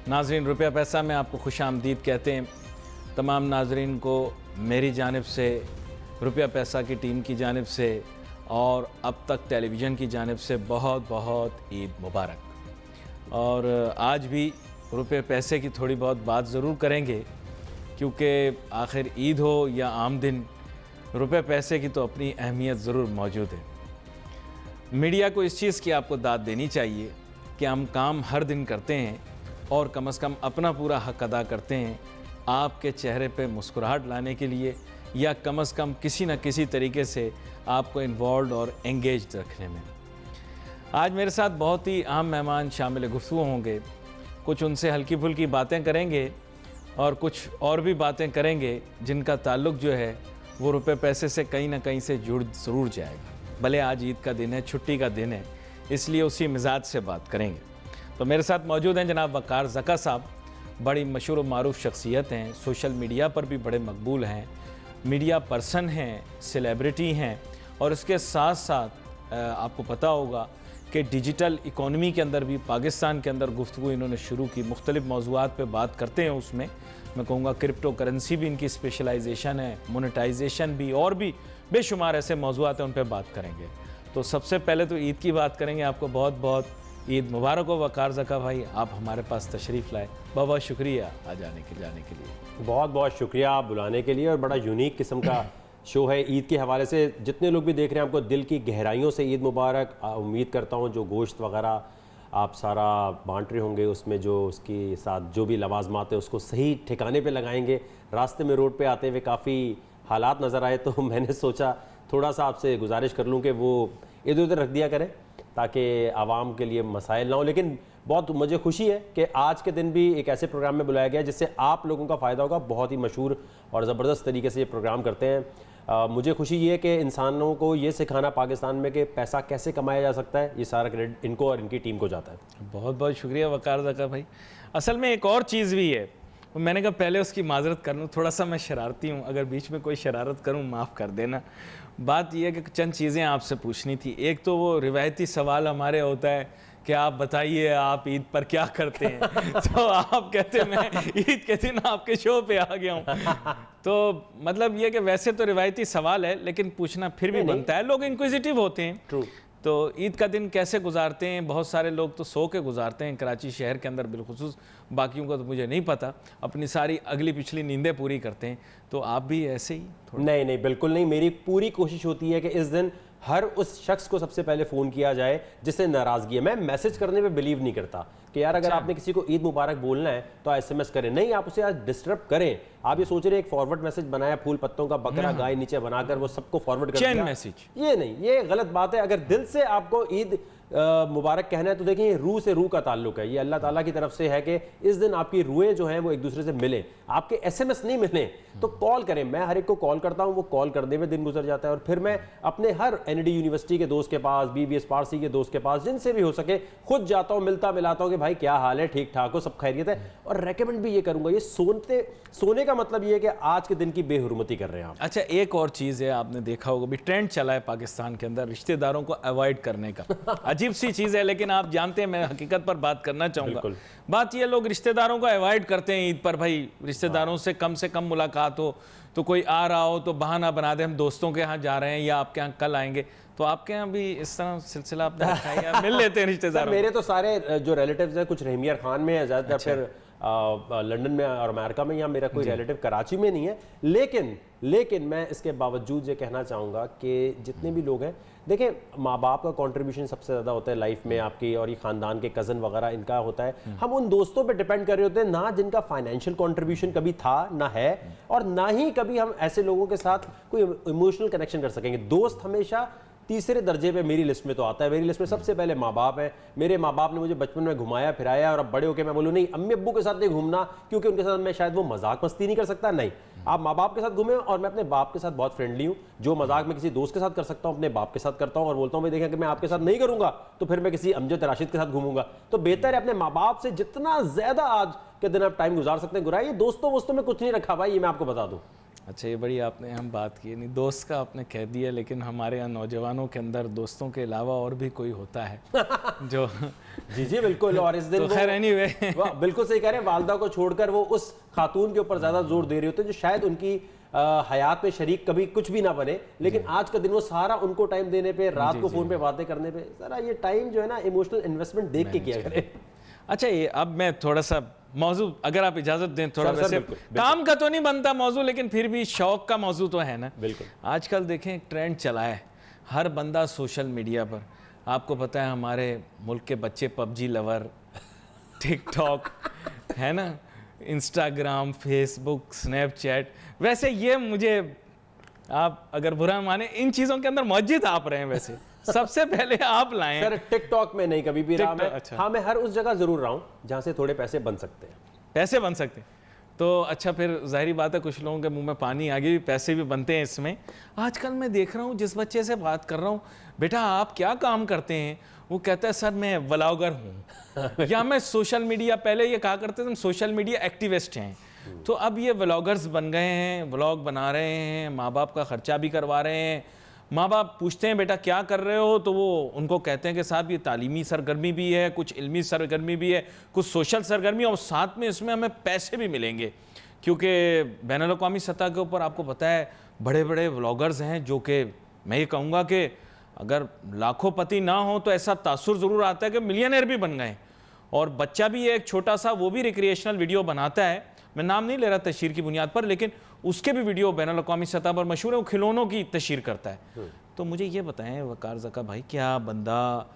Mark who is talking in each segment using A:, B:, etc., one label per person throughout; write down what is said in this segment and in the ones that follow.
A: नाजरीन, रुपया पैसा में आपको खुश आमदीद कहते हैं। तमाम नाजरीन को मेरी जानिब से, रुपया पैसा की टीम की जानिब से और अब तक टेलीविज़न की जानिब से बहुत बहुत ईद मुबारक। और आज भी रुपये पैसे की थोड़ी बहुत बात ज़रूर करेंगे, क्योंकि आखिर ईद हो या आम दिन, रुपये पैसे की तो अपनी अहमियत ज़रूर मौजूद है। मीडिया को इस चीज़ की आपको दाद देनी चाहिए कि हम काम हर दिन करते हैं और कम से कम अपना पूरा हक़ अदा करते हैं आपके चेहरे पे मुस्कुराहट लाने के लिए, या कम से कम किसी न किसी तरीके से आपको इन्वॉल्व और एंगेज रखने में। आज मेरे साथ बहुत ही अहम मेहमान शामिल गुफ्तगू होंगे। कुछ उनसे हल्की फुल्की बातें करेंगे और कुछ और भी बातें करेंगे जिनका ताल्लुक़ जो है वो रुपए पैसे से कहीं ना कहीं से जुड़ ज़रूर जाएगा। भले आज ईद का दिन है, छुट्टी का दिन है, इसलिए उसी मिजाज से बात करेंगे। तो मेरे साथ मौजूद हैं जनाब वक़ार ज़का साहब। बड़ी मशहूर और मारूफ शख्सियत हैं, सोशल मीडिया पर भी बड़े मकबूल हैं, मीडिया पर्सन हैं, सेलिब्रिटी हैं, और इसके साथ साथ आपको पता होगा कि डिजिटल इकोनॉमी के अंदर भी पाकिस्तान के अंदर गुफ्तगू इन्होंने शुरू की। मुख्तलिफ मौज़ूआत पे बात करते हैं, उसमें मैं कहूँगा क्रिप्टो करेंसी भी इनकी स्पेशलाइजेशन है, मोनेटाइजेशन भी, और भी बेशुमार ऐसे मौज़ूआत हैं, उन पर बात करेंगे। तो सबसे पहले तो ईद की बात करेंगे। आपको बहुत बहुत ईद मुबारक हो वक़ार ज़का भाई, आप हमारे पास तशरीफ़ लाए, बहुत बहुत शुक्रिया आ जाने के लिए।
B: बहुत बहुत शुक्रिया आप बुलाने के लिए। और बड़ा यूनिक किस्म का शो है ईद के हवाले से। जितने लोग भी देख रहे हैं, आपको दिल की गहराइयों से ईद मुबारक। उम्मीद करता हूँ जो गोश्त वगैरह आप सारा बांट रहे होंगे, उसमें जो उसके साथ जो भी लवाजमात है उसको सही ठिकाने पे लगाएंगे। रास्ते में रोड पे आते हुए काफ़ी हालात नज़र आए, तो मैंने सोचा थोड़ा सा आपसे गुजारिश कर लूँ कि वो इधर उधर रख दिया करें ताकि आवाम के लिए मसाइल ना हो। लेकिन बहुत मुझे खुशी है कि आज के दिन भी एक ऐसे प्रोग्राम में बुलाया गया जिससे आप लोगों का फ़ायदा होगा। बहुत ही मशहूर और ज़बरदस्त तरीके से ये प्रोग्राम करते हैं। मुझे खुशी ये है कि इंसानों को ये सिखाना पाकिस्तान में कि पैसा कैसे कमाया जा सकता है, ये सारा क्रेडिट इनको और इनकी टीम को जाता है।
A: बहुत बहुत शुक्रिया वक़ार ज़का भाई। असल में एक और चीज़ भी है, मैंने कहा पहले उसकी माजरत कर लूँ। थोड़ा सा मैं शरारती हूँ, अगर बीच में कोई शरारत करूँ माफ़ कर देना। बात यह है कि चंद चीज़ें आपसे पूछनी थी। एक तो वो रिवायती सवाल हमारे होता है कि आप बताइए आप ईद पर क्या करते हैं। तो आप कहते हैं मैं ईद के दिन आपके शो पे आ गया हूँ। तो मतलब ये कि वैसे तो रिवायती सवाल है, लेकिन पूछना फिर भी बनता है, लोग इंक्विजिटिव होते हैं।
B: ट्रू।
A: तो ईद का दिन कैसे गुजारते हैं? बहुत सारे लोग तो सो के गुजारते हैं कराची शहर के अंदर बिलखुसूस, बाकियों का तो मुझे नहीं पता, अपनी सारी अगली पिछली नींदें पूरी करते हैं। तो आप भी ऐसे ही?
B: नहीं, बिल्कुल नहीं। मेरी पूरी कोशिश होती है कि इस दिन हर उस शख्स को सबसे पहले फ़ोन किया जाए जिससे नाराज़गी है। मैं मैसेज करने पे बिलीव नहीं करता कि यार अगर आपने किसी को ईद मुबारक बोलना है तो SMS करें। नहीं, आप उसे आज डिस्टर्ब करें। आप ये सोच रहे हैं एक फॉरवर्ड मैसेज बनाया, फूल पत्तों का बकरा गाय नीचे बनाकर वो सबको फॉरवर्ड कर दिया,
A: मैसेज,
B: ये नहीं, ये गलत बात है। अगर दिल से आपको ईद मुबारक कहना है तो देखिए रूह से रूह का ताल्लुक है। ये अल्लाह ताला की तरफ से है कि इस दिन आपकी रूहें जो हैं वो एक दूसरे से मिलें। आपके SMS नहीं मिले तो कॉल करें। मैं हर एक को कॉल करता हूँ, वो कॉल करने में दिन गुजर जाता है। और फिर मैं अपने हर ND यूनिवर्सिटी के दोस्त के पास, BBS पारसी के दोस्त के पास, जिनसे भी हो सके खुद जाता हूँ, मिलता मिलाता हूँ कि भाई क्या हाल है, ठीक ठाक हो, सब खैरियत है। और रेकमेंड भी ये करूँगा, ये सोने का मतलब ये है कि आज के दिन की बेहुरमती कर रहे हैं आप।
A: अच्छा, एक और चीज़ है, आपने देखा होगा भी ट्रेंड चला है पाकिस्तान के अंदर रिश्तेदारों को अवॉइड करने का। अजीब सी चीज़ है, लेकिन आप जानते हैं मैं हकीकत पर बात करना चाहूँगा। बात ये, लोग रिश्तेदारों को अवॉइड करते हैं ईद पर। भाई रिश्तेदारों से कम मुलाकात हो, तो कोई आ रहा हो तो बहाना बना दे हम दोस्तों के यहाँ जा रहे हैं या आपके यहाँ कल आएंगे। तो आपके यहाँ भी इस तरह सिलसिला आपने रखा है या मिल लेते हैं रिश्तेदार?
B: मेरे तो सारे जो रिलेटिव्स हैं कुछ रहमियार खान में है ज़्यादातर, फिर लंदन में और अमेरिका में। यहाँ मेरा कोई रिलेटिव कराची में नहीं है। लेकिन मैं इसके बावजूद ये कहना चाहूँगा कि जितने भी लोग हैं, देखें माँ बाप का कंट्रीब्यूशन सबसे ज़्यादा होता है लाइफ में आपकी, और ये ख़ानदान के कज़न वगैरह इनका होता है। हम उन दोस्तों पे डिपेंड कर रहे होते हैं ना जिनका फाइनेंशियल कंट्रीब्यूशन कभी था ना है, और ना ही कभी हम ऐसे लोगों के साथ कोई इमोशनल कनेक्शन कर सकेंगे। दोस्त हमेशा तीसरे दर्जे पे मेरी लिस्ट में तो आता है। मेरी लिस्ट में सबसे पहले माँ बाप है। मेरे माँ बाप ने मुझे बचपन में घुमाया फिराया, और अब बड़े होकर मैं बोलूँ नहीं अम्मी अब्बू के साथ नहीं घूमना क्योंकि उनके साथ मैं शायद वो मजाक मस्ती नहीं कर सकता। नहीं, आप माँ बाप के साथ घूमें। और मैं अपने बाप के साथ बहुत फ्रेंडली हूँ। जो मजाक मैं किसी दोस्त के साथ कर सकता हूँ अपने बाप के साथ करता हूँ, और बोलता हूँ भाई देखें कि मैं आपके साथ नहीं करूँगा तो फिर मैं किसी अमजद राशिद के साथ घूमूंगा। तो बेहतर है अपने माँ बाप से जितना ज्यादा आज के दिन आप टाइम गुजार सकते हैं गुजारिए। दोस्तों में कुछ नहीं रखा भाई, ये मैं आपको बता दूँ।
A: अच्छा, ये बड़ी आपने हम बात की नहीं, दोस्त का आपने कह दिया, लेकिन हमारे यहाँ नौजवानों के अंदर दोस्तों के अलावा और भी कोई होता है जो
B: जी जी बिल्कुल। और इस दिन
A: तो खैर एनीवे
B: बिल्कुल सही कह रहे हैं, वालदा को छोड़कर वो उस खातून के ऊपर ज्यादा जोर दे रहे होते हैं जो शायद उनकी हयात में शरीक कभी कुछ भी ना बने, लेकिन आज का दिन वो सारा उनको टाइम देने पे, रात को फोन पे बातें करने पे, सारा ये टाइम जो है ना इमोशनल इन्वेस्टमेंट देख के किया करें।
A: अच्छा, ये अब मैं थोड़ा सा मौजू, अगर आप इजाजत दें, थोड़ा
B: सर,
A: वैसे
B: बिल्कुल।
A: काम का तो नहीं बनता मौजू, लेकिन फिर भी शौक का मौजू तो है ना।
B: बिल्कुल।
A: आजकल देखें एक ट्रेंड चला है, हर बंदा सोशल मीडिया पर, आपको पता है हमारे मुल्क के बच्चे पबजी लवर, टिकटॉक है ना, इंस्टाग्राम, फेसबुक, स्नैपचैट, वैसे ये मुझे, आप अगर बुरा माने, इन चीज़ों के अंदर मौजूद आप रहे हैं, वैसे सबसे पहले आप लाएं।
B: सर टिकटॉक में नहीं कभी भी रहा मैं।
A: अच्छा।
B: हाँ, मैं हर उस जगह जरूर रहा हूँ जहाँ से थोड़े पैसे बन सकते हैं।
A: पैसे बन सकते हैं तो अच्छा, फिर जाहिर बात है कुछ लोगों के मुंह में पानी आ गई, पैसे भी बनते हैं इसमें। आजकल मैं देख रहा हूँ, जिस बच्चे से बात कर रहा हूँ, बेटा आप क्या काम करते हैं, वो कहता है सर मैं व्लॉगर हूँ या मैं सोशल मीडिया, पहले ये कहा करते थे हम सोशल मीडिया एक्टिविस्ट हैं, तो अब ये व्लॉगर्स बन गए हैं, व्लॉग बना रहे हैं, माँ बाप का खर्चा भी करवा रहे हैं। माँ बाप पूछते हैं बेटा क्या कर रहे हो, तो वो उनको कहते हैं कि साहब ये तालीमी सरगर्मी भी है, कुछ इल्मी सरगर्मी भी है, कुछ सोशल सरगर्मी, और साथ में इसमें हमें पैसे भी मिलेंगे, क्योंकि बैनुल अक़वामी सतह के ऊपर आपको पता है बड़े बड़े व्लॉगर्स हैं जो कि मैं ये कहूँगा कि अगर लाखों पति ना हो तो ऐसा तासुर ज़रूर आता है कि मिलियनर भी बन गए। और बच्चा भी एक छोटा सा, वो भी रिक्रिएशनल वीडियो बनाता है, मैं नाम नहीं ले रहा तशहीर की बुनियाद पर, लेकिन उसके भी वीडियो बैनुल अक़वामी सतह पर मशहूर है, वो खिलौनों की तशहीर करता है। तो मुझे ये बताएं वकार ज़का भाई, क्या बंदा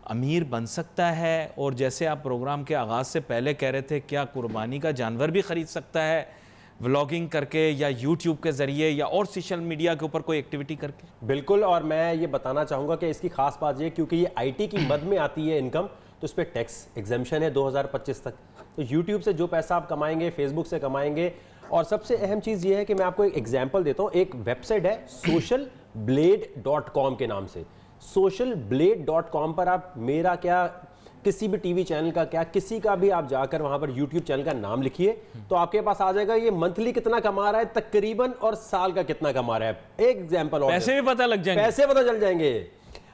A: अमीर बन सकता है? और जैसे आप प्रोग्राम के आगाज़ से पहले कह रहे थे, क्या कुर्बानी का जानवर भी ख़रीद सकता है व्लॉगिंग करके, या यूट्यूब के ज़रिए, या और सोशल मीडिया के ऊपर कोई एक्टिविटी करके?
B: बिल्कुल। और मैं ये बताना चाहूँगा कि इसकी खास बात ये, क्योंकि ये आईटी की मद में आती है इनकम, तो इस पर टैक्स एग्जेम्पशन है 2025 तक। तो यूट्यूब से जो पैसा आप कमाएंगे, फेसबुक से कमाएंगे। और सबसे अहम चीज़ ये है कि मैं आपको एक एग्जाम्पल देता हूँ, एक वेबसाइट है socialblade.com के नाम से। socialblade.com पर आप मेरा क्या, किसी भी टीवी चैनल का क्या, किसी का भी आप जाकर वहां पर यूट्यूब चैनल का नाम लिखिए, तो आपके पास आ जाएगा ये मंथली कितना कमा रहा है तकरीबन, और साल का कितना कमा रहा है। एक एग्जाम्पल और,
A: पैसे भी पता लग जाएंगे,
B: पैसे पता चल जाएंगे।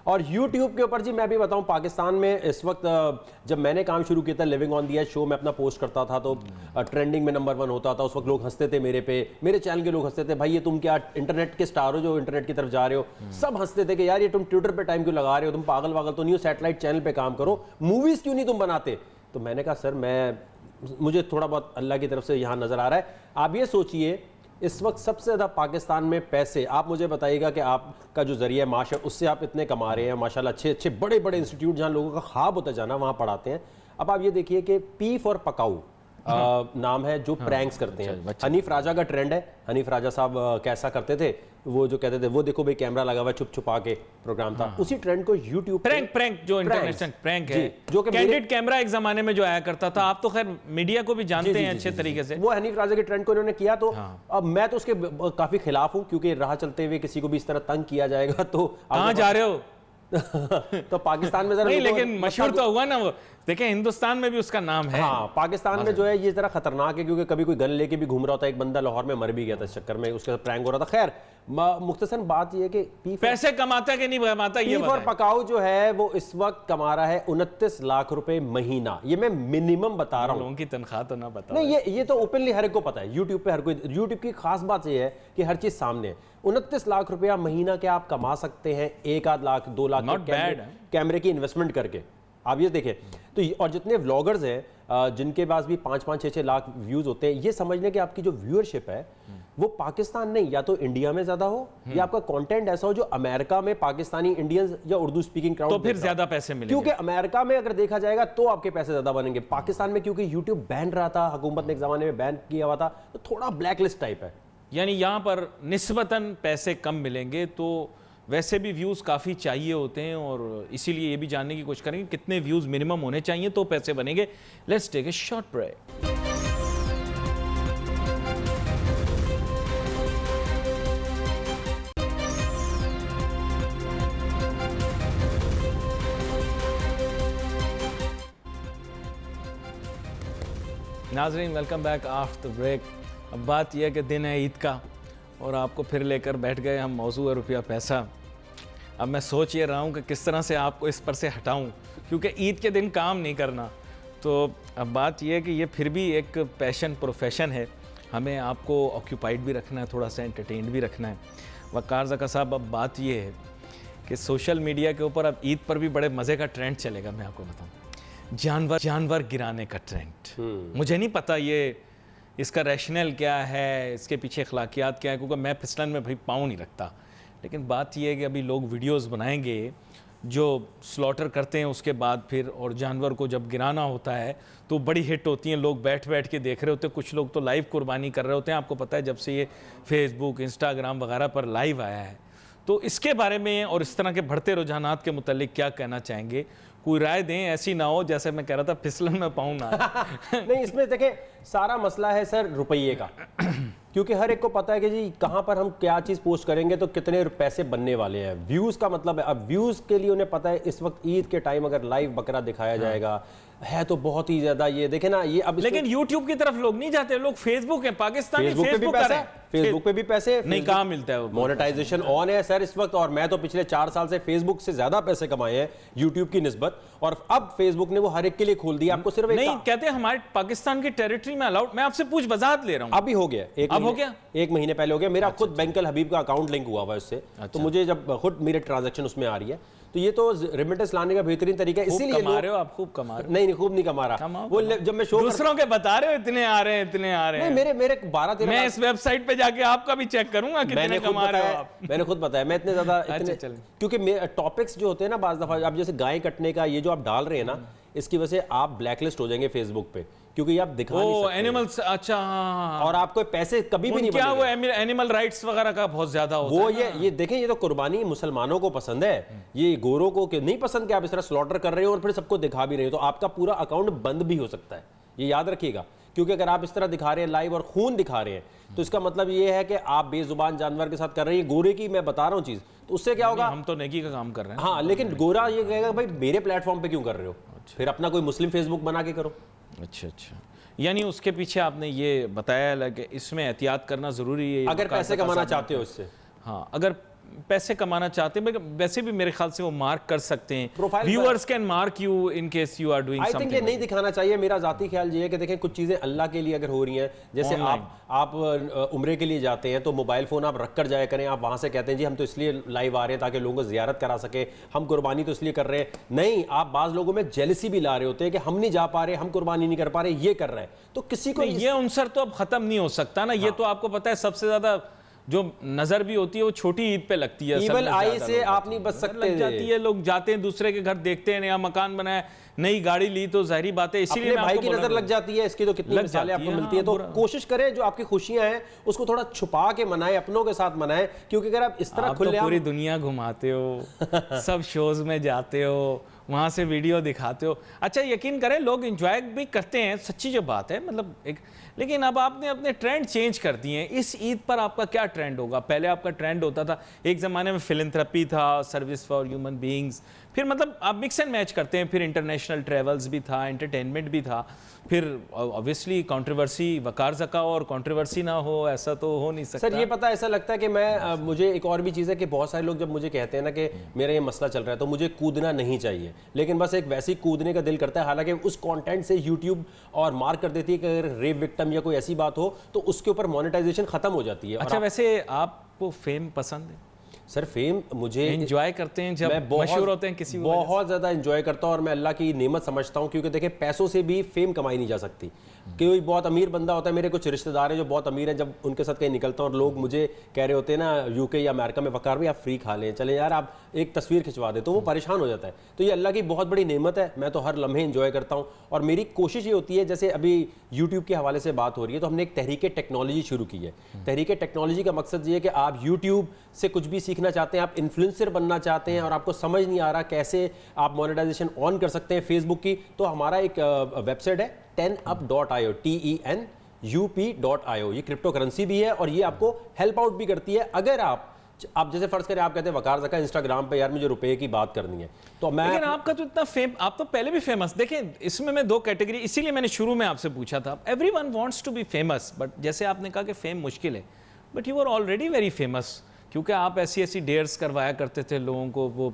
B: और YouTube के ऊपर जी मैं भी बताऊं, पाकिस्तान में इस वक्त जब मैंने काम शुरू किया था, living on the edge show में अपना पोस्ट करता था, तो ट्रेंडिंग में नंबर 1 होता था। उस वक्त लोग हंसते थे मेरे पे, मेरे चैनल के लोग हंसते थे, भाई ये तुम क्या इंटरनेट के स्टार हो जो इंटरनेट की तरफ जा रहे हो। सब हंसते थे कि यार ये तुम ट्विटर पे टाइम क्यों लगा रहे हो, तुम पागल वागल तो नहीं हो, सैटेलाइट चैनल पे काम करो, मूवीज क्यों नहीं तुम बनाते। तो मैंने कहा सर मुझे थोड़ा बहुत अल्लाह की तरफ से यहाँ नजर आ रहा है। आप ये सोचिए, इस वक्त सबसे ज़्यादा पाकिस्तान में पैसे, आप मुझे बताइएगा कि आपका जो जरिया माश है उससे आप इतने कमा रहे हैं माशाल्लाह, अच्छे अच्छे बड़े बड़े इंस्टीट्यूट जहाँ लोगों का ख्वाब होता है जाना, वहाँ पढ़ाते हैं। अब आप ये देखिए कि पी फॉर पकाऊ नाम है जो प्रैंक्स करते हैं। हनीफ राजा का ट्रेंड है। हनीफ राजा साहब कैसा करते थे, वो जो कहते थे, वो देखो भाई कैमरा लगा हुआ है, छुप छुपा के प्रोग्राम था। उसी ट्रेंड को यूट्यूब
A: प्रैंक जो इंटरनेशनल प्रैंक है,
B: जो कि
A: कैंडिड कैमरा एक जमाने में जो आया करता था, आप तो खैर मीडिया को भी जानते हैं अच्छे तरीके से,
B: वो हनीफ राजा के ट्रेंड को इन्होंने किया। तो अब मैं तो उसके काफी खिलाफ हूं, क्योंकि राह चलते हुए किसी को भी इस तरह तंग किया जाएगा तो
A: कहां जा रहे हो
B: तो पाकिस्तान में जरा
A: नहीं, लेकिन मशहूर तो हुआ ना वो, देखें हिंदुस्तान में भी उसका नाम है।
B: हाँ, पाकिस्तान में जो है ये जरा खतरनाक है, क्योंकि कभी कोई गन लेके भी घूम रहा होता है। एक बंदा लाहौर में मर भी गया था इस चक्कर में, उसके साथ प्रैंक हो रहा था। खैर मुख्तसर बात ये है कि
A: पैसे कमाता कि नहीं कमाता, ये
B: और पकाऊ जो है वो इस वक्त कमा रहा है 29 लाख रुपए महीना। ये मैं मिनिमम बता रहा हूँ,
A: लोगों की तनख्वाह तो ना बता।
B: नहीं, ये तो ओपनली हर एक को पता है, यूट्यूब पे हर कोई। यूट्यूब की खास बात ये है कि हर चीज सामने है। 29 लाख रुपया महीना क्या आप कमा सकते हैं 1 लाख 2 लाख कैमरे की इन्वेस्टमेंट करके। आप ये देखें तो, और जितने व्लॉगर्स हैं जिनके पास भी 5-5, 6-6 लाख व्यूज होते हैं, ये समझ लें कि आपकी जो व्यूअरशिप है वो पाकिस्तान नहीं, या तो इंडिया में ज्यादा हो, या आपका कंटेंट ऐसा हो जो अमेरिका में पाकिस्तानी इंडियंस या उर्दू स्पीकिंग क्राउड,
A: तो फिर ज्यादा पैसे मिलेंगे।
B: क्योंकि अमेरिका में अगर देखा जाएगा तो आपके पैसे ज्यादा बनेंगे। पाकिस्तान में क्योंकि यूट्यूब बैन रहा था, हुकूमत ने एक जमाने में बैन किया हुआ था, तो थोड़ा ब्लैक लिस्ट टाइप है।
A: यानी यहाँ पर निस्बतन पैसे कम मिलेंगे, तो वैसे भी व्यूज़ काफ़ी चाहिए होते हैं, और इसीलिए ये भी जानने की कोशिश करेंगे कितने व्यूज़ मिनिमम होने चाहिए तो पैसे बनेंगे। Let's take a short break. नाजरीन वेलकम बैक आफ्टर ब्रेक। अब बात यह है कि दिन है ईद का, और आपको फिर लेकर बैठ गए हम मौजू है रुपया पैसा। अब मैं सोच ये रहा हूँ कि किस तरह से आपको इस पर से हटाऊँ, क्योंकि ईद के दिन काम नहीं करना। तो अब बात यह है कि ये फिर भी एक पैशन प्रोफेशन है, हमें आपको ऑक्यूपाइड भी रखना है, थोड़ा सा एंटरटेन्ड भी रखना है। वकार ज़का साहब, अब बात ये है कि सोशल मीडिया के ऊपर अब ईद पर भी बड़े मज़े का ट्रेंड चलेगा। मैं आपको बताऊँ, जानवर गिराने का ट्रेंड। मुझे नहीं पता ये इसका रैशनल क्या है, इसके पीछे अखलाकियात क्या है, क्योंकि मैं फिसलन में भाई पाँव नहीं रखता। लेकिन बात यह है कि अभी लोग वीडियोस बनाएंगे जो स्लॉटर करते हैं उसके बाद फिर, और जानवर को जब गिराना होता है तो बड़ी हिट होती हैं, लोग बैठ बैठ के देख रहे होते हैं। कुछ लोग तो लाइव कुर्बानी कर रहे होते हैं। आपको पता है जब से ये फेसबुक, इंस्टाग्राम वगैरह पर लाइव आया है, तो इसके बारे में और इस तरह के बढ़ते रुझानात के मुतालिक क्या कहना चाहेंगे? कोई राय दें, ऐसी ना हो जैसे मैं कह रहा था फिसलन में पाऊँ ना।
B: नहीं, इसमें देखें सारा मसला है सर रुपये का, क्योंकि हर एक को पता है कि जी कहाँ पर हम क्या चीज़ पोस्ट करेंगे तो कितने पैसे बनने वाले हैं। व्यूज़ का मतलब है, अब व्यूज़ के लिए उन्हें पता है इस वक्त ईद के टाइम अगर लाइव बकरा दिखाया जाएगा है तो बहुत ही ज्यादा, ये देखे ना ये अब
A: लेकिन YouTube की तरफ लोग नहीं जाते, लोग फेसबुक है, पाकिस्तानी
B: फेसबुक पे भी पैसे
A: नहीं, कहाँ मिलता है,
B: मोनेटाइजेशन ऑन है सर इस वक्त। और मैं तो पिछले 4 साल से फेसबुक से ज्यादा पैसे कमाए हैं यूट्यूब की निस्बत, और अब फेसबुक ने वो हर एक के लिए खोल दिया। आपको सिर्फ
A: नहीं कहते हमारे पाकिस्तान की टेरिटरी में अलाउड। मैं आपसे पूछ वजाहत ले रहा हूँ।
B: अभी हो गया, एक महीने पहले हो गया। मेरा खुद बैंकल हबीब का अकाउंट लिंक हुआ हुआ उससे, तो मुझे जब खुद मेरे ट्रांजेक्शन उसमें आ रही है, तो ये तो रेमिटेंस लाने का बेहतरीन तरीका है। इसीलिए
A: कमा रहे हो आप, खूब कमा रहे हो।
B: नहीं, खूब नहीं कमा रहा। वो जब मैं शो
A: दूसरों के बता रहे हो इतने आ रहे हैं, इतने आ रहे हैं।
B: मेरे 12-13
A: मैं इस वेबसाइट पे जाके आपका भी चेक करूंगा कितने कमा रहे हो आप।
B: मैंने खुद बताया मैं इतने ज्यादा क्योंकि टॉपिक्स जो होते हैं ना बाज़ दफा, अब जैसे गाय कटने का ये जो आप डाल रहे हैं ना, इसकी वजह से आप ब्लैकलिस्ट हो जाएंगे फेसबुक पे, क्योंकि आप दिखा नहीं सकते
A: एनिमल्स। अच्छा,
B: और आपको पैसे कभी भी नहीं
A: क्या वो एनिमल राइट्स वगैरह का बहुत ज्यादा होता
B: वो
A: है।
B: ये देखें, ये तो कुर्बानी मुसलमानों को पसंद है, ये गोरों को नहीं पसंद कि आप इस तरह स्लॉटर कर रहे हो और फिर सबको दिखा भी रहे हो, तो आपका पूरा अकाउंट बंद भी हो सकता है, ये याद रखिएगा। क्योंकि अगर आप इस तरह दिखा रहे हैं लाइव और खून दिखा रहे हैं, तो इसका मतलब ये है कि आप बेजुबान जानवर के साथ कर रहे हैं। गोरे की मैं बता रहा हूँ चीज, तो उससे क्या होगा,
A: हम तो नेकी का काम कर रहे हैं।
B: हाँ, लेकिन गोरा ये कहेगा भाई मेरे प्लेटफॉर्म पे क्यों कर रहे हो, फिर अपना कोई मुस्लिम फेसबुक बना के करो।
A: अच्छा, यानी उसके पीछे आपने ये बताया कि इसमें एहतियात करना जरूरी है
B: अगर पैसे कमाना चाहते हो इससे।
A: हाँ, अगर पैसे कमाना चाहते हैं, वैसे भी मेरे ख्याल से वो मार्क कर सकते हैं। Viewers can mark you in case you are doing something.
B: I think ये नहीं दिखाना चाहिए। मेरा जाती ख्याल ये है कि देखें, कुछ चीजें अल्लाह के लिए अगर हो रही हैं, जैसे आप उम्रे के लिए जाते हैं तो मोबाइल फोन आप रख कर जाया करें। आप वहां से कहते हैं जी हम तो इसलिए लाइव आ रहे हैं ताकि लोगों को जियारत करा सके, हम कुर्बानी तो इसलिए कर रहे हैं। नहीं, आप बाज लोगों में जेलसी भी ला रहे होते हैं कि हम नहीं जा पा रहे, हम कुर्बानी नहीं कर पा रहे, ये कर रहे हैं। तो किसी को
A: ये उनसर तो अब खत्म नहीं हो सकता ना। ये तो आपको पता है सबसे ज्यादा जो नजर भी होती है वो छोटी ईद पे लगती है।
B: इवल आई से आप नहीं बच सकते।
A: लग जाती है, लोग जाते हैं दूसरे के घर, देखते हैं नया मकान बनाया, नई गाड़ी ली, तो जाहिर बात है इसीलिए
B: भाई की नजर लग जाती है। इसकी तो कितनी मिसालें आपको मिलती है। तो कोशिश करें जो आपकी खुशियां हैं उसको थोड़ा छुपा के मनाएं, अपनों के साथ मनाएं, क्योंकि अगर आप इस तरह खुले
A: पूरी दुनिया घुमाते हो, सब शोज में जाते हो, वहां से वीडियो दिखाते हो। अच्छा, यकीन करें लोग एंजॉय भी करते हैं, सच्ची जो बात है, मतलब एक। लेकिन अब आपने अपने ट्रेंड चेंज कर दिए हैं। इस ईद पर आपका क्या ट्रेंड होगा? पहले आपका ट्रेंड होता था, एक ज़माने में फिलैंथ्रोपी था, सर्विस फॉर ह्यूमन बीइंग्स, फिर मतलब आप मिक्स एंड मैच करते हैं, फिर इंटरनेशनल ट्रेवल्स भी था, एंटरटेनमेंट भी था, फिर ऑब्वियसली कंट्रोवर्सी, वकार ज़का और कंट्रोवर्सी ना हो ऐसा तो हो नहीं सकता।
B: सर ये पता ऐसा लगता है कि मैं मुझे एक और भी चीज़ है कि बहुत सारे लोग जब मुझे कहते हैं ना कि मेरा ये मसला चल रहा है तो मुझे कूदना नहीं चाहिए, लेकिन बस एक वैसे ही कूदने का दिल करता है। हालांकि उस कंटेंट से यूट्यूब और मार्क कर देती है कि अगर रेप विक्टिम या कोई ऐसी बात हो तो उसके ऊपर मोनेटाइजेशन खत्म हो जाती है।
A: अच्छा, वैसे आपको फेम पसंद है?
B: सर फेम मुझे
A: एंजॉय करते हैं जब मशहूर होते हैं किसी,
B: बहुत ज़्यादा एंजॉय करता हूँ और मैं अल्लाह की नेमत समझता हूँ, क्योंकि देखिए पैसों से भी फेम कमाई नहीं जा सकती। कोई बहुत अमीर बंदा होता है, मेरे कुछ रिश्तेदार हैं जो बहुत अमीर हैं, जब उनके साथ कहीं निकलता हूँ और लोग मुझे कह रहे होते हैं ना यूके या अमेरिका में, वकार भाई आप फ्री खा लें, चले यार आप एक तस्वीर खिंचवा दे, तो वो परेशान हो जाता है। तो ये अल्लाह की बहुत बड़ी नेमत है, मैं तो हर लम्हे एंजॉय करता हूँ। और मेरी कोशिश ये होती है, जैसे अभी यूट्यूब के हवाले से बात हो रही है, तो हमने एक तहरीक टेक्नोलॉजी शुरू की है। तहरीक टेक्नोलॉजी का मकसद ये है कि आप यूट्यूब से कुछ भी सीखना चाहते हैं, आप इन्फ्लुएंसर बनना चाहते हैं और आपको समझ नहीं आ रहा कैसे आप मोनेटाइजेशन ऑन कर सकते हैं फेसबुक की, तो हमारा एक वेबसाइट है tenup.io, TENUP.io। ये क्रिप्टो करेंसी भी है और ये आपको हेल्प आउट भी करती है। अगर आप जैसे फर्ज करें आप कहते हैं वकार ज़का इंस्टाग्राम पे यार मुझे रुपए की बात करनी है, तो मैं,
A: लेकिन आपका तो इतना फेम, आप तो पहले भी फेमस। देखें इसमें मैं दो कैटेगरी, इसीलिए मैंने शुरू में आपसे पूछा था, everyone wants to be famous, but जैसे आपने कहा कि फेम मुश्किल है, but you are already very famous, क्योंकि आप ऐसी ऐसी डेयर्स करवाया करते थे लोगों को, वो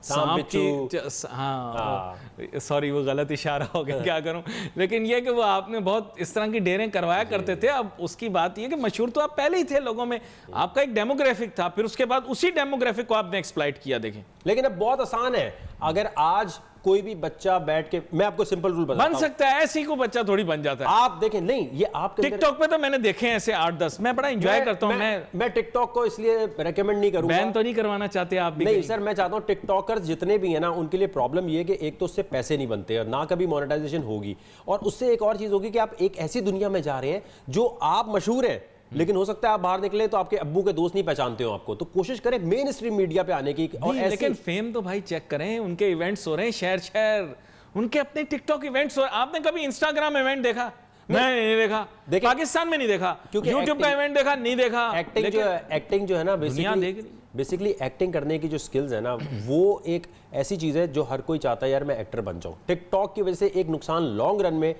A: सांप की, हाँ सॉरी वो गलत इशारा हो गया, क्या करूं, लेकिन ये कि वो आपने बहुत इस तरह की डेयरें करवाया करते थे। अब उसकी बात ये कि मशहूर तो आप पहले ही थे लोगों में, आपका एक डेमोग्राफिक था, फिर उसके बाद उसी डेमोग्राफिक को आपने एक्सप्लॉइट किया। देखें
B: लेकिन अब बहुत आसान है, अगर आज कोई भी बच्चा बैठ के, मैं आपको सिंपल रूल बताता हूं,
A: बन सकता है, ऐसी को बच्चा थोड़ी बन जाता है।
B: आप देखें, नहीं ये आपके
A: टिकटॉक पे तो मैंने देखे हैं ऐसे 8-10, मैं बड़ा एंजॉय करता हूं। मैं
B: टिकटॉक को इसलिए रेकमेंड नहीं करूंगा,
A: बैन तो नहीं करवाना चाहते आप भी?
B: नहीं सर, मैं चाहता हूं टिकटॉकर्स जितने भी हैं ना, उनके लिए प्रॉब्लम ये है कि एक तो उससे पैसे नहीं बनते और ना कभी मोनेटाइजेशन होगी, और उससे एक और चीज होगी कि आप एक ऐसी दुनिया में जा रहे हैं जो आप मशहूर हैं, लेकिन हो सकता है आप बाहर निकले तो आपके अब्बू के दोस्त नहीं पहचानते हो आपको, तो कोशिश करें मेन स्ट्रीम मीडिया पे आने की। और
A: लेकिन फेम तो भाई चेक करें, उनके इवेंट्स हो रहे हैं शहर शहर, उनके अपने टिकटॉक इवेंट्स हो रहे हैं। आपने कभी इंस्टाग्राम इवेंट देखा? मैंने नहीं देखा, पाकिस्तान में नहीं देखा, क्योंकि यूट्यूब का इवेंट देखा नहीं देखा।
B: एक्टिंग जो है ना, बेसिकली एक्टिंग करने की जो स्किल्स है ना, वो एक ऐसी चीज है जो हर कोई चाहता है यार मैं एक्टर बन जाऊं। टिकटॉक की वजह से एक नुकसान लॉन्ग रन में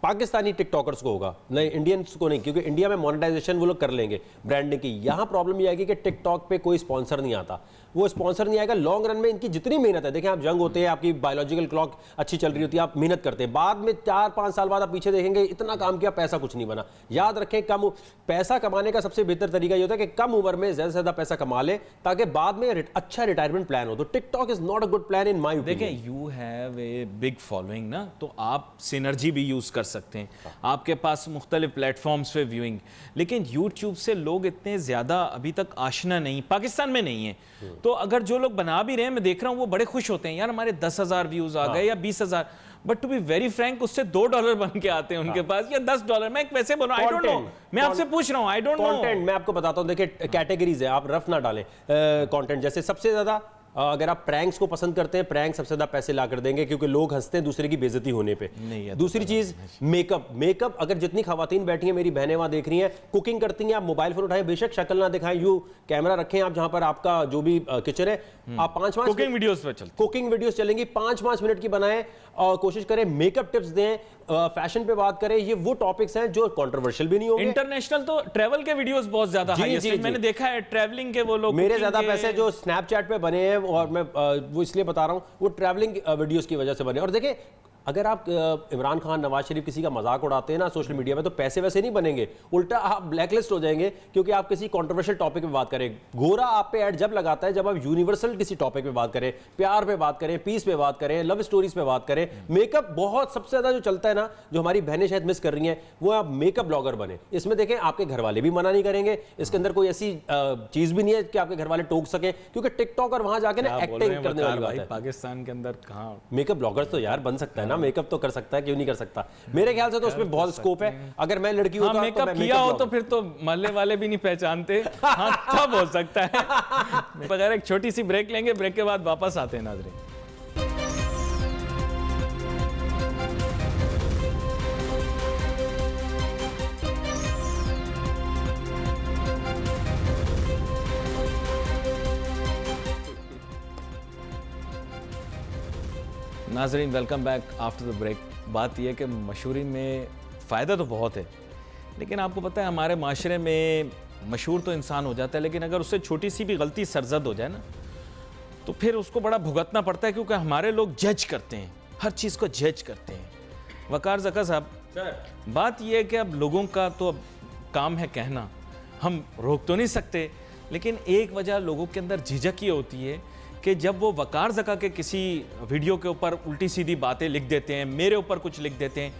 B: पाकिस्तानी टिकटॉकर्स को होगा, नहीं इंडियंस को नहीं, क्योंकि इंडिया में मोनेटाइजेशन वो लोग कर लेंगे ब्रांडिंग की। यहाँ प्रॉब्लम ये आएगी कि टिकटॉक पे कोई स्पॉन्सर नहीं आता, वो स्पॉन्सर नहीं आएगा। लॉन्ग रन में इनकी जितनी मेहनत है, देखें आप जंग होते हैं, आपकी बायोलॉजिकल क्लॉक अच्छी चल रही होती है, आप मेहनत करते हैं, बाद में 4-5 साल बाद आप पीछे देखेंगे इतना काम किया, पैसा कुछ नहीं बना। याद रखें, कम पैसा कमाने का सबसे बेहतर तरीका ये होता है कि कम उम्र में ज्यादा से ज्यादा पैसा कमा ले, ताकि बाद में अच्छा रिटायरमेंट प्लान हो। तो TikTok is not a good plan in my opinion.
A: देखिए you have a big following ना, तो आप सिनर्जी भी यूज कर सकते हैं, आपके पास मुख्तलिफ प्लेटफॉर्म्स पे व्यूइंग, लेकिन यूट्यूब से लोग इतने ज्यादा अभी तक आशना नहीं, पाकिस्तान में नहीं है। तो अगर जो लोग बना भी रहे हैं, मैं देख रहा हूं वो बड़े खुश होते हैं, यार हमारे 10,000 व्यूज आ गए या 20,000, but to be very frank उससे $2 बन के आते हैं उनके पास, या $10। मैं एक वैसे बोलूं, आई डोंट नो, मैं आपसे पूछ रहा हूं, आई डोंट नो।
B: कंटेंट मैं आपको बताता हूं, देखिए कैटेगरीज है, आप रफ ना डालें। कंटेंट जैसे सबसे ज्यादा अगर आप प्रैंक्स को पसंद करते हैं, प्रैंक सबसे ज्यादा पैसे ला कर देंगे, क्योंकि लोग हंसते हैं दूसरे की बेइज्जती होने पे। दूसरी चीज मेकअप, अगर जितनी खवातीन बैठी हैं, मेरी बहनें वहां देख रही हैं, कुकिंग करती हैं, आप मोबाइल फोन उठाएं, बेशक शक्ल ना दिखाएं, यू कैमरा रखें आप जहां पर आपका जो भी किचन है, आप 5-5
A: कुकिंग वीडियोस पे चलते,
B: कुकिंग वीडियोस चलेंगी, 5-5 मिनट की बनाएं, और कोशिश करें मेकअप टिप्स दें, फैशन पे बात करें। ये वो टॉपिक्स हैं जो कंट्रोवर्शियल भी नहीं होंगे।
A: इंटरनेशनल तो ट्रैवल के वीडियोस बहुत ज्यादा हाईएस्ट हैं, मैंने देखा है ट्रैवलिंग के, वो लोग
B: मेरे ज्यादा पैसे जो स्नैपचैट पे बने हैं, और मैं वो इसलिए बता रहा हूं, वो ट्रैवलिंग वीडियोस की वजह से बने। और देखिए अगर आप इमरान खान, नवाज शरीफ किसी का मजाक उड़ाते हैं ना सोशल मीडिया में, तो पैसे वैसे नहीं बनेंगे, उल्टा आप ब्लैकलिस्ट हो जाएंगे, क्योंकि आप किसी कंट्रोवर्शियल टॉपिक पे बात करें। गोरा आप पे ऐड जब लगाता है जब आप यूनिवर्सल किसी टॉपिक पे बात करें, प्यार पे बात करें, पीस पे बात करें, लव स्टोरीज पे बात करें। मेकअप बहुत सबसे ज्यादा जो चलता है ना, जो हमारी बहनें शायद मिस कर रही हैं, वो आप मेकअप ब्लॉगर बने। इसमें देखें आपके घर वाले भी मना नहीं करेंगे, इसके अंदर कोई ऐसी चीज भी नहीं है कि आपके घर वाले टोक सके, क्योंकि टिकटॉक और वहां जाके ना एक्टिंग करने वाली बात है।
A: पाकिस्तान के अंदर कहां
B: मेकअप ब्लॉगर्स तो यार बन सकता है ना, मेकअप तो कर सकता है, क्यों नहीं कर सकता? मेरे ख्याल से तो उसमें बहुत स्कोप है। अगर मैं लड़की होता तो
A: मेकअप किया हो तो फिर तो मोहल्ले वाले भी नहीं पहचानते, हाँ तब हो सकता है। बगैर एक छोटी सी ब्रेक लेंगे, ब्रेक के बाद वापस आते हैं नाज़रीन। नाज़रीन welcome back after the break. बात यह है कि मशहूरी में फ़ायदा तो बहुत है, लेकिन आपको पता है हमारे माशरे में मशहूर तो इंसान हो जाता है, लेकिन अगर उससे छोटी सी भी गलती सरजद हो जाए ना, तो फिर उसको बड़ा भुगतना पड़ता है, क्योंकि हमारे लोग जज करते हैं, हर चीज़ को जज करते हैं। वकार ज़का साहब, बात यह है कि अब लोगों का तो अब काम है कहना, हम रोक तो नहीं सकते, लेकिन एक वजह लोगों के अंदर झिझक ये होती है कि जब वो वकार ज़का के किसी वीडियो के ऊपर उल्टी सीधी बातें लिख देते हैं, मेरे ऊपर कुछ लिख देते हैं,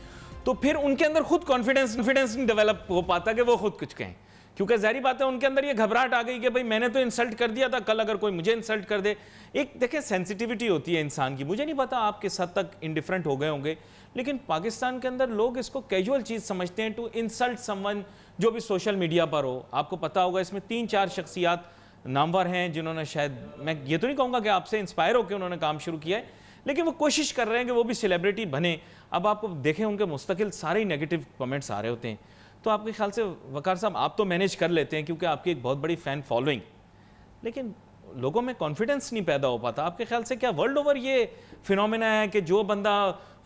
A: तो फिर उनके अंदर खुद कॉन्फिडेंस नहीं डेवलप हो पाता कि वो खुद कुछ कहें, क्योंकि ज़ाहिर बात है उनके अंदर ये घबराहट आ गई कि भाई मैंने तो इंसल्ट कर दिया था, कल अगर कोई मुझे इंसल्ट कर दे। एक देखिए सेंसिटिविटी होती है इंसान की, मुझे नहीं पता आप किस हद तक इंडिफरेंट हो गए होंगे, लेकिन पाकिस्तान के अंदर लोग इसको कैजुअल चीज़ समझते हैं टू इंसल्ट समवन जो भी सोशल मीडिया पर हो। आपको पता होगा इसमें 3-4 शख्सियात नामवर हैं जिन्होंने, शायद मैं ये तो नहीं कहूँगा कि आपसे इंस्पायर होकर उन्होंने काम शुरू किया है, लेकिन वो कोशिश कर रहे हैं कि वो भी सेलिब्रिटी बने। अब आपको देखें उनके मुस्तकिल सारे ही नेगेटिव कमेंट्स आ रहे होते हैं, तो आपके ख्याल से वकार साहब आप तो मैनेज कर लेते हैं क्योंकि आपकी एक बहुत बड़ी फ़ैन फॉलोइंग, लेकिन लोगों में कॉन्फिडेंस नहीं पैदा हो पाता। आपके ख्याल से क्या वर्ल्ड ओवर ये फिनोमेना है कि जो बंदा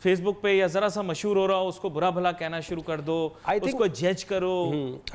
A: फेसबुक पे या जरा सा मशहूर हो रहा हो उसको बुरा भला कहना शुरू कर दो, उसको जज करो।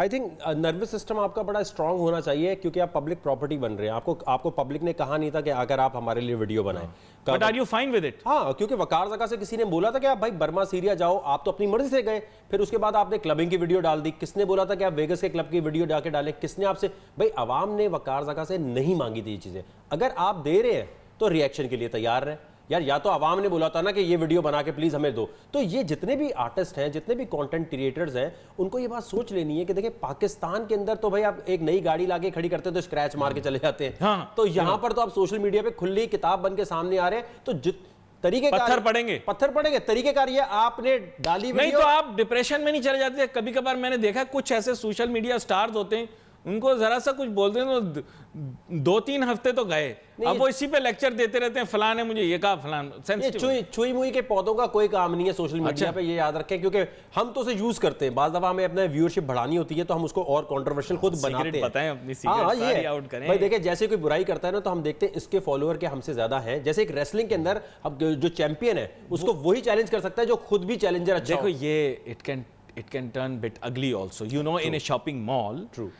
B: आई थिंक नर्वस सिस्टम आपका बड़ा स्ट्रांग होना चाहिए, क्योंकि आप पब्लिक प्रॉपर्टी बन रहे हैं। आपको पब्लिक ने कहा नहीं था कि अगर आप हमारे लिए वीडियो बनाएं।
A: But are you fine with it?
B: हाँ, क्योंकि वकार जगह से किसी ने बोला था कि आप भाई बर्मा सीरिया जाओ, आप तो अपनी मर्जी से गए, फिर उसके बाद आपने क्लबिंग की वीडियो डाल दी। किसने बोला था कि आप वेगस के क्लब की वीडियो जाके डालें? किसने आपसे? भाई अवाम ने वकार जगह से नहीं मांगी थी ये चीजें। अगर आप दे रहे हैं तो रिएक्शन के लिए तैयार रहे यार। या तो आवाम ने बोला था ना कि ये वीडियो बना के प्लीज हमें दो। तो ये जितने भी आर्टिस्ट हैं, जितने भी कंटेंट क्रिएटर्स हैं, उनको ये बात सोच लेनी है कि देखिए पाकिस्तान के अंदर तो भाई आप एक नई गाड़ी लाके खड़ी करते हैं तो स्क्रैच मार के चले जाते हैं।
A: हाँ,
B: तो यहाँ पर तो आप सोशल मीडिया पे खुली किताब बन के सामने आ रहे हैं, तो तरीके
A: पत्थर पड़ेंगे।
B: तरीकेकार ये आपने डाली
A: नहीं तो आप डिप्रेशन में नहीं चले जाते? कभी कभार मैंने देखा कुछ ऐसे सोशल मीडिया स्टार्स होते हैं, उनको जरा सा कुछ बोलते हैं तो 2-3 हफ्ते तो गए। अब वो इसी पे लेक्चर देते रहते हैं, फलान ने मुझे ये कहा, फलान सेंसिटिव।
B: चुई मुई के पौधों का कोई काम नहीं है सोशल मीडिया पे, ये याद रखें, क्योंकि हम तो उसे यूज करते हैं। बाज़ दफा हमें अपना व्यूअरशिप बढ़ानी होती है तो हम उसको और कंट्रोवर्शियल खुद बनाते हैं।
A: बताएं अपनी सीक्रेट सारी आउट करें।
B: भाई देखिए, जैसे कोई बुराई करता है ना तो हम देखते हैं इसके फॉलोअर के हमसे ज्यादा हैं। जैसे एक रेसलिंग के अंदर अब जो चैंपियन है उसको वही चैलेंज कर सकता है जो खुद भी चैलेंजर अच्छा
A: देखो ये इट कैन टर्न बिट अगली also, you know, in A shopping mall.
B: True.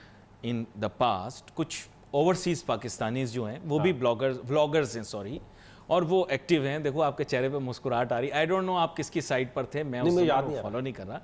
A: In the past कुछ ओवरसीज पाकिस्तानीज जो हैं वो भी व्लॉगर्स हैं, सॉरी, और वो एक्टिव हैं। देखो आपके चेहरे पे मुस्कुराहट आ रही। आई डोंट नो आप किसकी साइड पर थे, मैं उसको फॉलो नहीं कर रहा।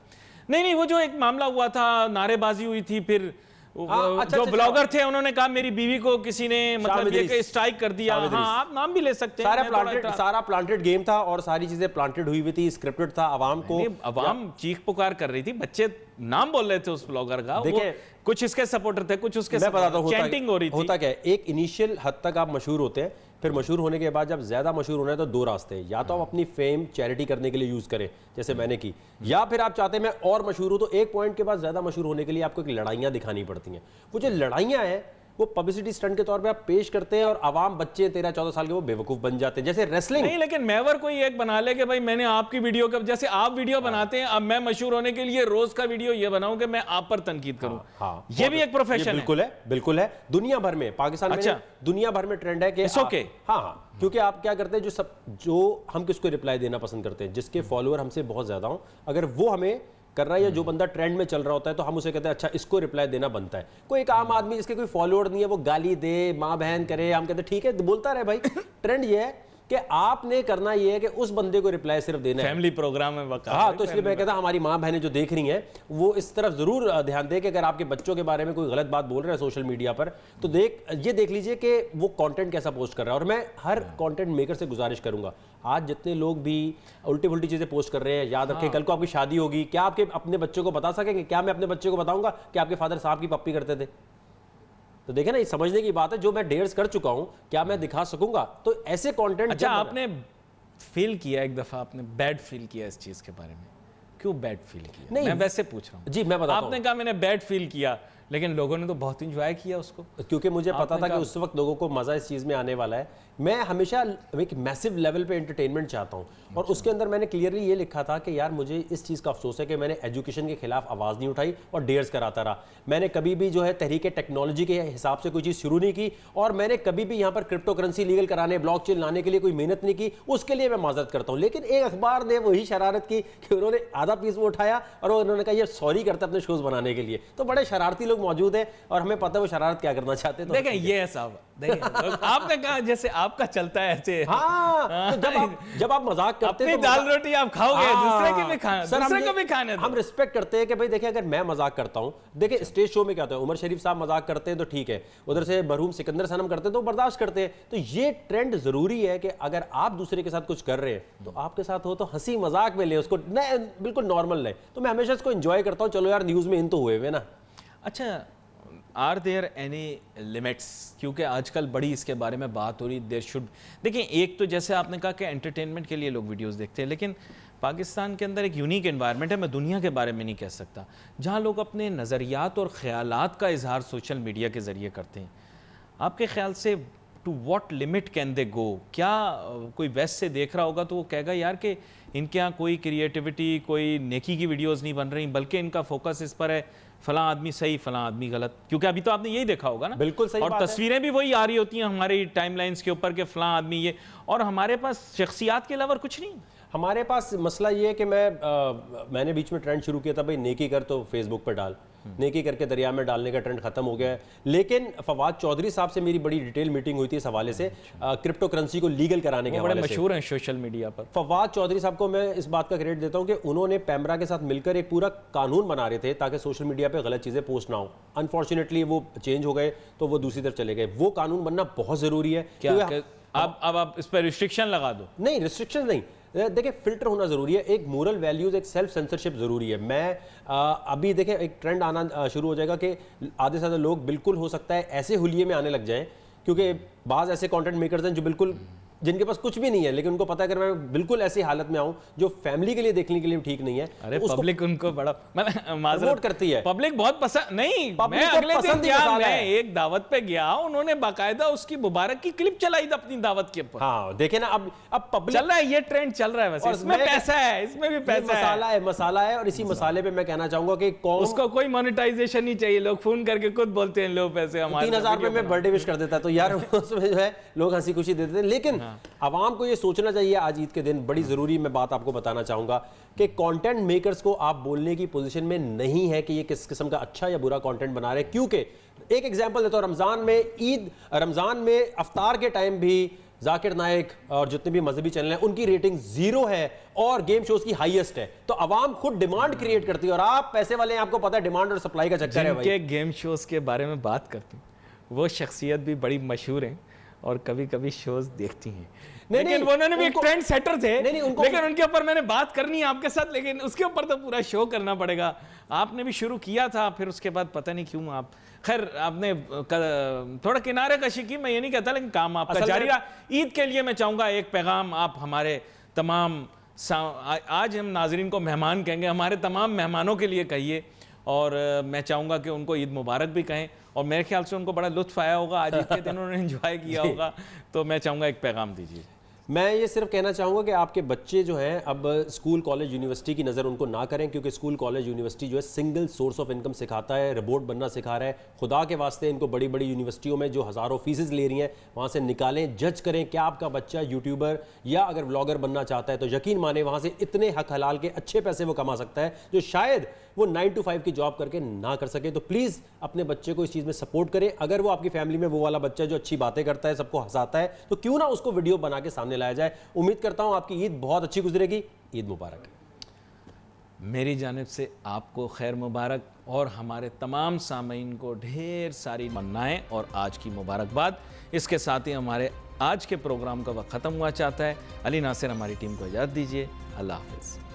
A: नहीं, वो जो एक मामला हुआ था, नारेबाजी हुई थी, फिर जो ब्लॉगर थे उन्होंने कहा मेरी बीवी को किसी ने मतलब ये स्ट्राइक कर दिया। हाँ, आप नाम भी ले सकते हैं।
B: सारा प्लांटेड गेम था और सारी चीजें प्लांटेड हुई थी, स्क्रिप्टेड था। अवाम
A: चीख पुकार कर रही थी, बच्चे नाम बोल रहे थे उस ब्लॉगर का। देखिए कुछ इसके सपोर्टर थे, कुछ उसके,
B: मैं बताता हूं
A: चैंटिंग हो रही थी।
B: होता क्या है, एक इनिशियल हद तक आप मशहूर होते हैं, फिर मशहूर होने के बाद जब ज्यादा मशहूर होना है तो 2 रास्ते हैं। या तो आप अपनी फेम चैरिटी करने के लिए यूज करें, जैसे मैंने की, या फिर आप चाहते हैं मैं और मशहूर हूं, तो एक पॉइंट के बाद ज्यादा मशहूर होने के लिए आपको एक लड़ाइयां दिखानी पड़ती हैं। वो जो लड़ाइयां हैं वो पब्लिसिटी स्टंट के तौर पे आप पेश करते हैं और आवाम बच्चे 13-14 साल के वो बेवकूफ बन जाते हैं। जैसे रेसलिंग
A: नहीं, लेकिन मैवर कोई एक बना ले कि भाई मैंने आपकी वीडियो का, जैसे आप वीडियो बनाते हैं, अब मैं मशहूर होने के लिए रोज का वीडियो ये बनाऊं कि मैं आप पर तनकीद करूं। ये भी एक प्रोफेशन है।
B: बिल्कुल है। दुनिया भर में, पाकिस्तान में दुनिया भर में ट्रेंड है कि हाँ, क्योंकि आप क्या करते हैं, जो हम किसको रिप्लाई देना पसंद करते हैं, जिसके फॉलोअर हमसे बहुत ज्यादा हो, अगर वो हमें कर रहा है या जो बंदा ट्रेंड में चल रहा होता है तो हम उसे कहते हैं अच्छा इसको रिप्लाई देना बनता है। कोई एक आम आदमी जिसके कोई फॉलोअर नहीं है वो गाली दे, माँ बहन करे, हम कहते हैं ठीक है बोलता रहे भाई। ट्रेंड ये है कि आपने करना ये है कि उस बंदे को रिप्लाई सिर्फ देना है।
A: फैमिली प्रोग्राम में
B: हाँ, तो इसलिए मैं कहता हमारी माँ बहनें जो देख रही हैं वो इस तरफ जरूर ध्यान दें कि अगर आपके बच्चों के बारे में कोई गलत बात बोल रहे हैं सोशल मीडिया पर तो ये देख लीजिए कि वो कंटेंट कैसा पोस्ट कर रहा है। और मैं हर कंटेंट मेकर से गुजारिश करूंगा, आज जितने लोग भी उल्टी पुल्टी चीजें पोस्ट कर रहे हैं, याद रखें कल को आपकी शादी होगी, क्या आपके अपने बच्चों को बता सकेंगे? क्या मैं अपने बच्चे को बताऊंगा कि आपके फादर साहब की पप्पी करते थे? तो देखें ना, ये समझने की बात है। जो मैं डेयर्स कर चुका हूं क्या मैं दिखा सकूंगा? तो ऐसे कंटेंट।
A: अच्छा, आपने फील किया एक दफा, आपने बैड फील किया इस चीज के बारे में? क्यों बैड फील किया? नहीं, मैं वैसे पूछ रहा हूं।
B: जी, मैं बताता हूं।
A: आपने कहा मैंने बैड फील किया, लेकिन लोगों ने तो बहुत इंजॉय किया उसको,
B: क्योंकि मुझे पता था कि उस वक्त लोगों को मजा इस चीज में आने वाला है। मैं हमेशा एक मैसिव लेवल पे एंटरटेनमेंट चाहता हूं और उसके अंदर मैंने क्लियरली ये लिखा था कि यार मुझे इस चीज का अफसोस है कि मैंने एजुकेशन के खिलाफ आवाज नहीं उठाई और डेयर्स कराता रहा। मैंने कभी भी जो है तहरीक टेक्नोलॉजी के हिसाब से कोई चीज शुरू नहीं की और मैंने कभी भी यहाँ पर क्रिप्टो करेंसी लीगल कराने, ब्लॉकचेन लाने के लिए कोई मेहनत नहीं की। उसके लिए मैं माजरत करता हूँ। लेकिन एक अखबार ने वही शरारत की कि उन्होंने आधा पीस वो उठाया और उन्होंने कहा ये सॉरी करता अपने शोज बनाने के लिए। तो बड़े शरारती लोग मौजूद हैं और हमें पता है वो शरारत क्या करना चाहते हैं।
A: देखें ये साहब, आपने कहा जैसे आपका चलता है ऐसे।
B: हाँ, तो जब आप मजाक करते हैं
A: तो दाल रोटी आप खाओगे, दूसरे की भी खाना, दूसरे को भी खाने
B: हम रिस्पेक्ट करते हैं कि भाई देखिए अगर मैं मजाक करता हूं, देखिए स्टेज शो में क्या होता है, उमर शरीफ साहब मजाक करते हैं तो ठीक है, उधर से मरहूम सिकंदर सनम करते हैं तो बर्दाश्त करते हैं। तो ये ट्रेंड जरूरी है कि अगर आप दूसरे के साथ कुछ कर रहे हैं तो आपके साथ हो तो हंसी मजाक में ले उसको, बिल्कुल नॉर्मल ले। तो मैं हमेशा इसको एंजॉय करता हूं। चलो यार न्यूज में इन तो हुए हुए ना।
A: अच्छा, आर देयर एनी लिमिट्स? क्योंकि आजकल बड़ी इसके बारे में बात हो रही, देयर शुड। देखिए, एक तो जैसे आपने कहा कि एंटरटेनमेंट के लिए लोग वीडियोस देखते हैं, लेकिन पाकिस्तान के अंदर एक यूनिक एनवायरनमेंट है, मैं दुनिया के बारे में नहीं कह सकता, जहां लोग अपने नज़रियात और ख्यालात का इजहार सोशल मीडिया के ज़रिए करते हैं। आपके ख्याल से to what limit can they go? क्या कोई वेस्ट से देख रहा होगा तो वो कहेगा यार कि इनके यहाँ कोई क्रिएटिविटी, कोई नेकी की वीडियोज़ नहीं बन रही, बल्कि इनका फोकस इस पर है फला आदमी सही, फला आदमी गलत? क्योंकि अभी तो आपने यही देखा होगा ना।
B: बिल्कुल सही।
A: और तस्वीरें भी वही आ रही होती हैं हमारी टाइमलाइंस के ऊपर के फला आदमी ये, और हमारे पास शख्सियात के अलावा कुछ नहीं।
B: हमारे पास मसला ये है कि मैंने बीच में ट्रेंड शुरू किया था भाई नेकी कर तो फेसबुक पर डाल, नेकी करके दरिया में डालने का ट्रेंड खत्म हो गया है। लेकिन फवाद चौधरी साहब से मेरी बड़ी डिटेल मीटिंग हुई थी इस हवाले से, क्रिप्टो करेंसी को लीगल कराने के हवाले से।
A: बड़े मशहूर हैं सोशल मीडिया पर।
B: फवाद चौधरी साहब को मैं इस बात का क्रेडिट देता हूं कि उन्होंने पैमरा के साथ मिलकर एक पूरा कानून बना रहे थे ताकि सोशल मीडिया पे गलत चीज़ें पोस्ट ना हो। अनफॉर्चुनेटली वो चेंज हो गए तो वो दूसरी तरफ चले गए। वो कानून बनना बहुत ज़रूरी है।
A: क्या अब आप इस पर रिस्ट्रिक्शन लगा दो?
B: नहीं, रिस्ट्रिक्शन नहीं, देखिए फिल्टर होना जरूरी है, एक मोरल वैल्यूज, एक सेल्फ सेंसरशिप जरूरी है। मैं अभी देखें एक ट्रेंड आना शुरू हो जाएगा कि आधे से ज़्यादा लोग बिल्कुल हो सकता है ऐसे हुलिये में आने लग जाएं, क्योंकि बाज़ ऐसे कंटेंट मेकर्स हैं जो बिल्कुल जिनके पास कुछ भी नहीं है लेकिन उनको पता है कि मैं बिल्कुल ऐसी हालत में आऊं जो फैमिली के लिए देखने के लिए ठीक नहीं है।
A: अरे पब्लिक उनको बड़ा
B: प्रमोट करती है,
A: पब्लिक बहुत पसंद नहीं। मैं अगले दिन क्या, मैं एक दावत पे गया, उन्होंने बाकायदा उसकी मुबारक की क्लिप चलाई थी अपनी दावत के ऊपर।
B: हाँ देखे ना, अब पब्लिक
A: चल रहा है, ये ट्रेंड चल रहा है। वैसे इसमें पैसा है, इसमें भी पैसा है,
B: मसाला है। और इसी मसाले पे मैं कहना चाहूंगा कि
A: उसको कोई मोनेटाइजेशन नहीं चाहिए। लोग फोन करके खुद बोलते हैं लो पैसे हमारे
B: 3000 रुपए में बर्थडे विश कर देता तो यार उसमें जो है लोग हंसी खुशी देते थे। लेकिन आवाम को ये सोचना चाहिए आज ईद के दिन, बड़ी जरूरी मैं बात आपको बताना चाहूंगा कि कंटेंट मेकर्स को आप बोलने की पोजीशन में नहीं है कि ये किस किस्म का अच्छा या बुरा कंटेंट बना रहे हैं। क्योंकि एक एग्जांपल देता हूं, रमजान में अफ्तार के टाइम भी जाकिर नाइक और जितने भी मजहबी चैनल हैं उनकी रेटिंग 0 है और गेम शोज की हाईएस्ट है। तो आवाम खुद डिमांड क्रिएट करती है और आप पैसे वाले हैं, आपको पता है डिमांड और सप्लाई का चक्कर है भाई।
A: जिनके गेम शोज के बारे में बात करती हूं वो शख्सियत भी बड़ी मशहूर हैं और कभी कभी शोज देखती हैं। लेकिन उन्होंने भी एक ट्रेंड सेटर थे, लेकिन उनके ऊपर मैंने बात करनी है आपके साथ, लेकिन उसके ऊपर तो पूरा शो करना पड़ेगा। आपने भी शुरू किया था, फिर उसके बाद पता नहीं क्यों आप, खैर आपने थोड़ा किनारे कशी की, मैं ये नहीं कहता, लेकिन काम आपका जारी रहा। ईद के लिए मैं चाहूँगा एक पैगाम आप हमारे तमाम, आज हम नाजरीन को मेहमान कहेंगे, हमारे तमाम मेहमानों के लिए कहिए। और मैं चाहूँगा कि उनको ईद मुबारक भी कहें और मेरे ख्याल से उनको बड़ा लुत्फ आया होगा आज ईद के दिन, उन्होंने एंजॉय किया होगा। तो मैं चाहूँगा एक पैगाम दीजिए।
B: मैं ये सिर्फ कहना चाहूँगा कि आपके बच्चे जो हैं अब स्कूल कॉलेज यूनिवर्सिटी की नज़र उनको ना करें, क्योंकि स्कूल कॉलेज यूनिवर्सिटी जो है सिंगल सोर्स ऑफ इनकम सिखाता है, रोबोट बनना सिखा रहा है। खुदा के वास्ते इनको बड़ी बड़ी यूनिवर्सिटियों में जो हज़ारों फीसेस ले रही हैं वहाँ से निकालें, जज करें क्या आपका बच्चा यूट्यूबर या अगर व्लॉगर बनना चाहता है तो यकीन माने वहाँ से इतने हक हलाल के अच्छे पैसे वो कमा सकता है जो शायद वो 9 to 5 की जॉब करके ना कर सके। तो प्लीज़ अपने बच्चे को इस चीज़ में सपोर्ट करें। अगर वो आपकी फैमिली में वो वाला बच्चा है जो अच्छी बातें करता है, सबको हंसाता है, तो क्यों ना उसको वीडियो बना के सामने लाया जाए। उम्मीद करता हूं आपकी ईद बहुत अच्छी गुजरेगी। ईद मुबारक।
A: मेरी जानिब से आपको खैर मुबारक और हमारे तमाम सामीन को ढेर सारी मन्नाएं और आज की मुबारकबाद। इसके साथ ही हमारे आज के प्रोग्राम का वक्त ख़त्म हुआ चाहता है। अली नासिर हमारी टीम को इजाज़त दीजिए। अल्लाह हाफ़िज़।